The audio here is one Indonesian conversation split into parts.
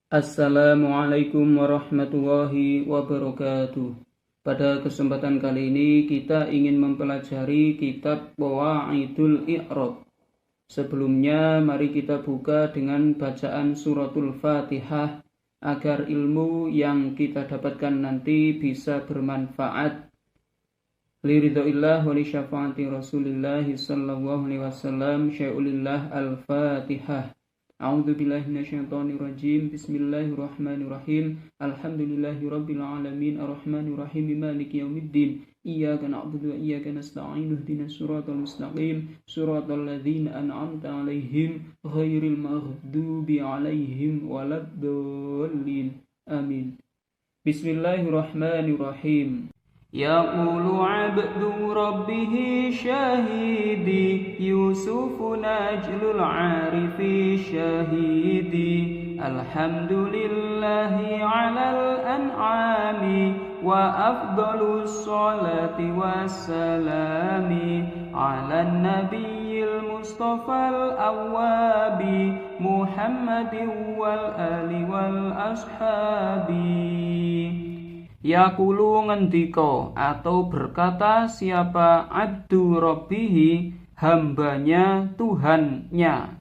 Assalamualaikum warahmatullahi wabarakatuh. Pada kesempatan kali ini kita ingin mempelajari kitab Qawaidul I'rab. Sebelumnya mari kita buka dengan bacaan suratul Fatihah agar ilmu yang kita dapatkan nanti bisa bermanfaat. Liridhoillah wa li syafaati Rasulillah sallallahu alaihi wasallam. Syai'ulillah al-Fatihah. A'udzu billahi minasyaitonir rajim. Bismillahirrahmanirrahim. Alhamdulillahi rabbil alamin arrahmanir rahim maliki yaumiddin. Iyyaka na'budu wa iyyaka nasta'in ihdinas siratal mustaqim siratal ladzina an'amta 'alaihim ghairil maghdubi 'alaihim waladdallin. Amin. Bismillahirrahmanirrahim. Yaqulu 'abdu rabbih syahidi Yusufu najlul 'arifi syahidi Alhamdulillahi 'alal an'ami wa afdalus salati wassalami 'alan nabiyil mustafal awwabi Muhammadin wal ali wal ashabi. Yaqulu ngendika atau berkata siapa abdu rabbihi, hambanya Tuhannya,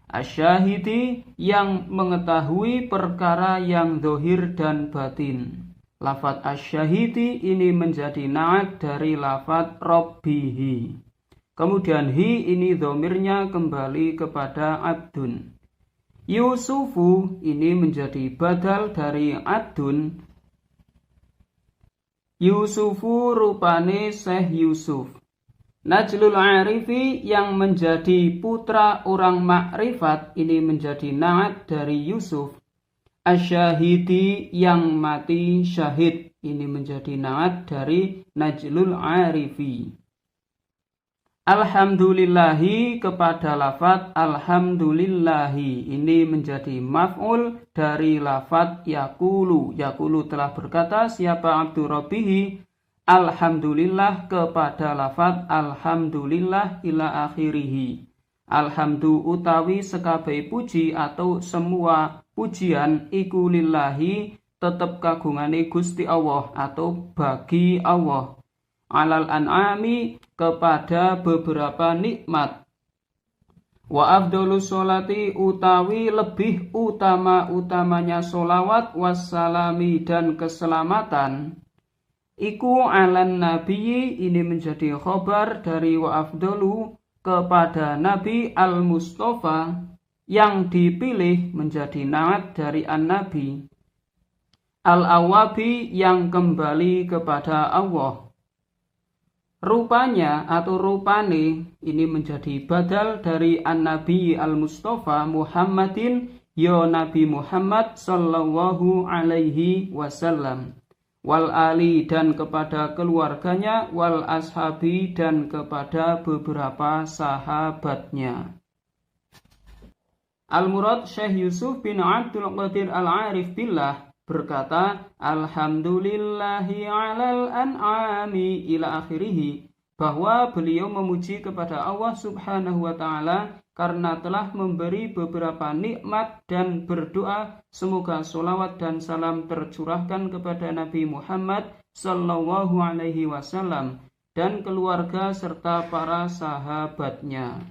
asyahidi yang mengetahui perkara yang zahir dan batin. Lafaz asyahidi ini menjadi na'at dari lafaz rabbihi. Kemudian hi ini dhamirnya kembali kepada abdun. Yusufu ini menjadi badal dari abdun. Yusufu rupane Syekh Yusuf. Najlul Arifi yang menjadi putra orang makrifat ini menjadi na'at dari Yusuf. Asyahidi yang mati syahid ini menjadi na'at dari Najlul Arifi. Alhamdulillahi kepada lafaz alhamdulillahi ini menjadi maf'ul dari lafaz yaqulu. Yaqulu telah berkata siapa abdu rabbihi, alhamdulillah kepada lafaz alhamdulillah ila akhirih. Alhamdu utawi sekabeh puji atau semua pujian iku lillahi tetep kagungane Gusti Allah atau bagi Allah. Alal an'ami kepada beberapa nikmat. Wa afdolus sholati utawi lebih utama-utamanya sholawat wassalami dan keselamatan. Iku alan nabiyyi ini menjadi khobar dari wa afdolu kepada Nabi al-Mustafa yang dipilih menjadi na'at dari an-nabi. Al-awabi yang kembali kepada Allah. Rupanya atau rupane ini menjadi badal dari an-nabi al-Mustafa Muhammadin ya Nabi Muhammad sallallahu alaihi wasallam, wal ali dan kepada keluarganya, wal ashabi dan kepada beberapa sahabatnya. Al-Murad Syekh Yusuf bin Abdul Qadir Al-Arif Billah berkata, alhamdulillahi alal an'ami ila akhirih, bahwa beliau memuji kepada Allah subhanahu wa ta'ala karena telah memberi beberapa nikmat dan berdoa semoga sholawat dan salam tercurahkan kepada Nabi Muhammad sallallahu alaihi wasallam dan keluarga serta para sahabatnya.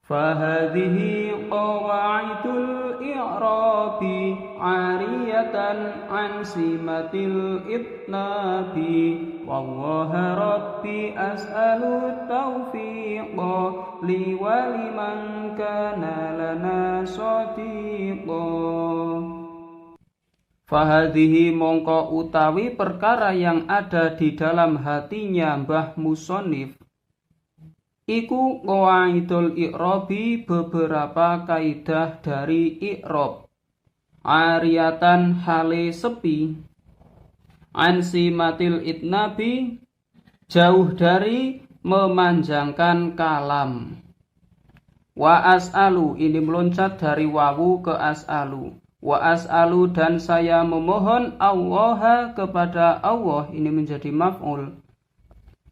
Fahadhihi qawaidul i'rabi 'ariyatan 'an simatil itnabi wallaha rabbi as'alu taufiqa li wa liman kana lana shadiqa. Fahadhihi mongko utawi perkara yang ada di dalam hatinya Mbah Musonif iku qawaidul i'rabi beberapa kaidah dari i'rab. Ariyatan hale sepi, ansimatil itnabi jauh dari memanjangkan kalam. Wa as'alu ini meloncat dari wawu ke as'alu. Wa as'alu dan saya memohon Allah kepada Allah ini menjadi maf'ul.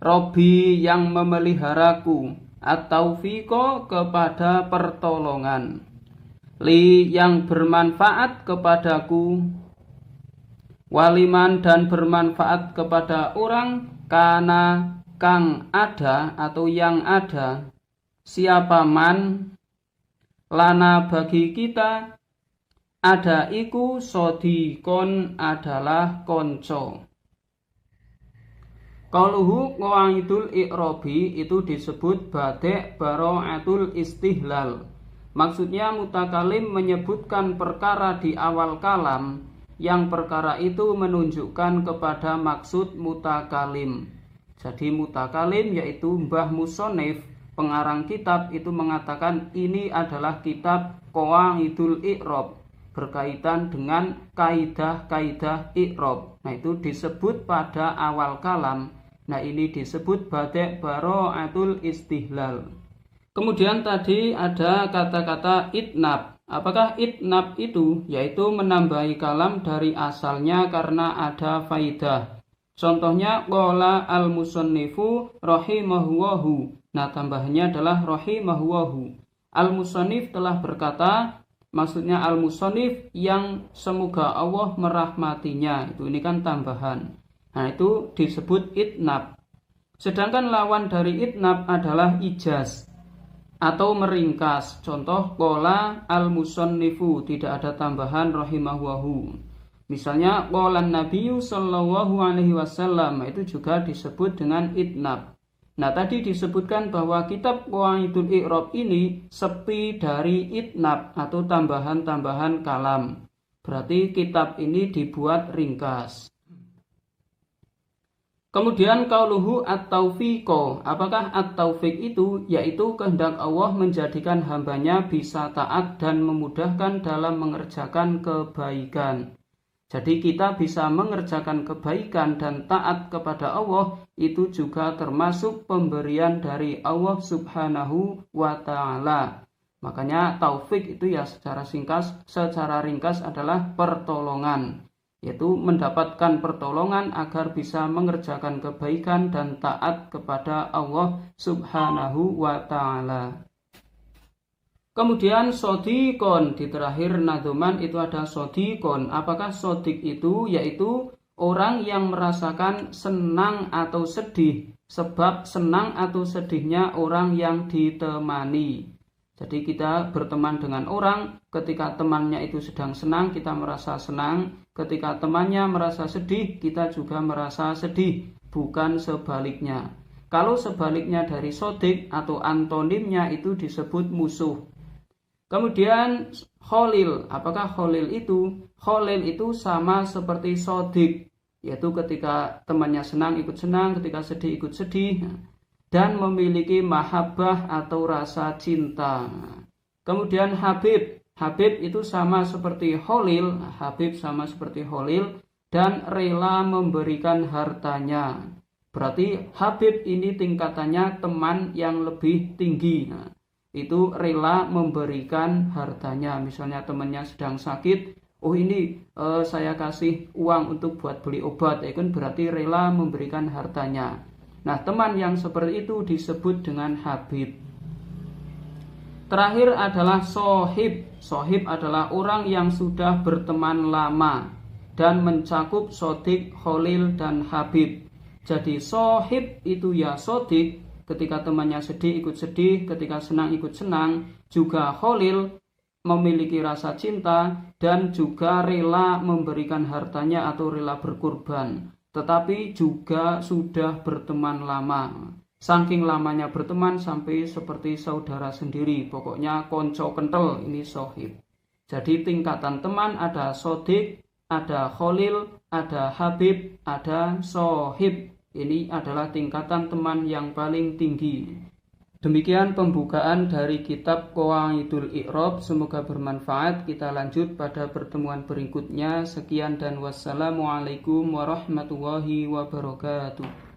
Robbi yang memeliharaku, at-taufiqo kepada pertolongan. li yang bermanfaat kepadaku, waliman dan bermanfaat kepada orang, kana kang ada atau yang ada, siapa man, lana bagi kita, ada iku sodikon adalah konco. Qauluhu qawaidul i'robi itu disebut badek bara'atul istihlal. Maksudnya mutakalim menyebutkan perkara di awal kalam yang perkara itu menunjukkan kepada maksud mutakalim. Jadi mutakalim yaitu Mbah Musonif, pengarang kitab, itu mengatakan ini adalah kitab qawaidul i'rob, berkaitan dengan kaidah-kaidah i'rob. Nah itu disebut pada awal kalam. Nah ini disebut badek bara'atul istihlal. Kemudian tadi ada kata-kata itnab. Apakah itnab itu? Yaitu menambahi kalam dari asalnya karena ada faidah. Contohnya qala al-musannifu rahimahuwahu. Nah tambahannya adalah rahimahuwahu. Al-musannif telah berkata, maksudnya al-musannif yang semoga Allah merahmatinya. Ini kan tambahan. Nah itu disebut itnab. Sedangkan lawan dari itnab adalah ijaz atau meringkas. Contoh qala al-musannifu, tidak ada tambahan rahimahuwahu. Misalnya qala nabiyyu sallallahu alaihi wasallam, itu juga disebut dengan itnab. Nah tadi disebutkan bahwa kitab qawaidul i'rob ini sepi dari itnab atau tambahan-tambahan kalam. Berarti kitab ini dibuat ringkas. Kemudian qauluhu at-taufiqo. Apakah at-taufiq itu? Yaitu kehendak Allah menjadikan hambanya bisa taat dan memudahkan dalam mengerjakan kebaikan. Jadi kita bisa mengerjakan kebaikan dan taat kepada Allah, itu juga termasuk pemberian dari Allah subhanahu wa ta'ala. Makanya taufik itu ya secara ringkas adalah pertolongan, yaitu mendapatkan pertolongan agar bisa mengerjakan kebaikan dan taat kepada Allah subhanahu wa ta'ala. Kemudian sodikon, di terakhir nadzuman itu ada sodikon. Apakah sodik itu? Yaitu orang yang merasakan senang atau sedih, sebab senang atau sedihnya orang yang ditemani. Jadi kita berteman dengan orang, ketika temannya itu sedang senang, kita merasa senang. Ketika temannya merasa sedih, kita juga merasa sedih, bukan sebaliknya. Kalau sebaliknya dari sodik atau antonimnya itu disebut musuh. Kemudian kholil, apakah kholil itu? Kholil itu sama seperti sodik, yaitu ketika temannya senang ikut senang, ketika sedih ikut sedih, dan memiliki mahabbah atau rasa cinta. Kemudian habib, habib itu sama seperti kholil, habib sama seperti kholil, dan rela memberikan hartanya. Berarti habib ini tingkatannya teman yang lebih tinggi. Itu rela memberikan hartanya. Misalnya temannya sedang sakit, oh ini saya kasih uang untuk buat beli obat, ya kan berarti rela memberikan hartanya. Nah teman yang seperti itu disebut dengan habib. Terakhir adalah sohib. Sohib adalah orang yang sudah berteman lama dan mencakup sodik, kholil, dan habib. Jadi sohib itu ya sodik, ketika temannya sedih ikut sedih, ketika senang ikut senang, juga kholil memiliki rasa cinta dan juga rela memberikan hartanya atau rela berkurban, tetapi juga sudah berteman lama. Saking lamanya berteman sampai seperti saudara sendiri, pokoknya konco kental, ini sohib. Jadi tingkatan teman ada sodik, ada kholil, ada habib, ada sohib. Ini adalah tingkatan teman yang paling tinggi. Demikian pembukaan dari kitab Qawaidul I'rob. Semoga bermanfaat. Kita lanjut pada pertemuan berikutnya. Sekian dan wassalamualaikum warahmatullahi wabarakatuh.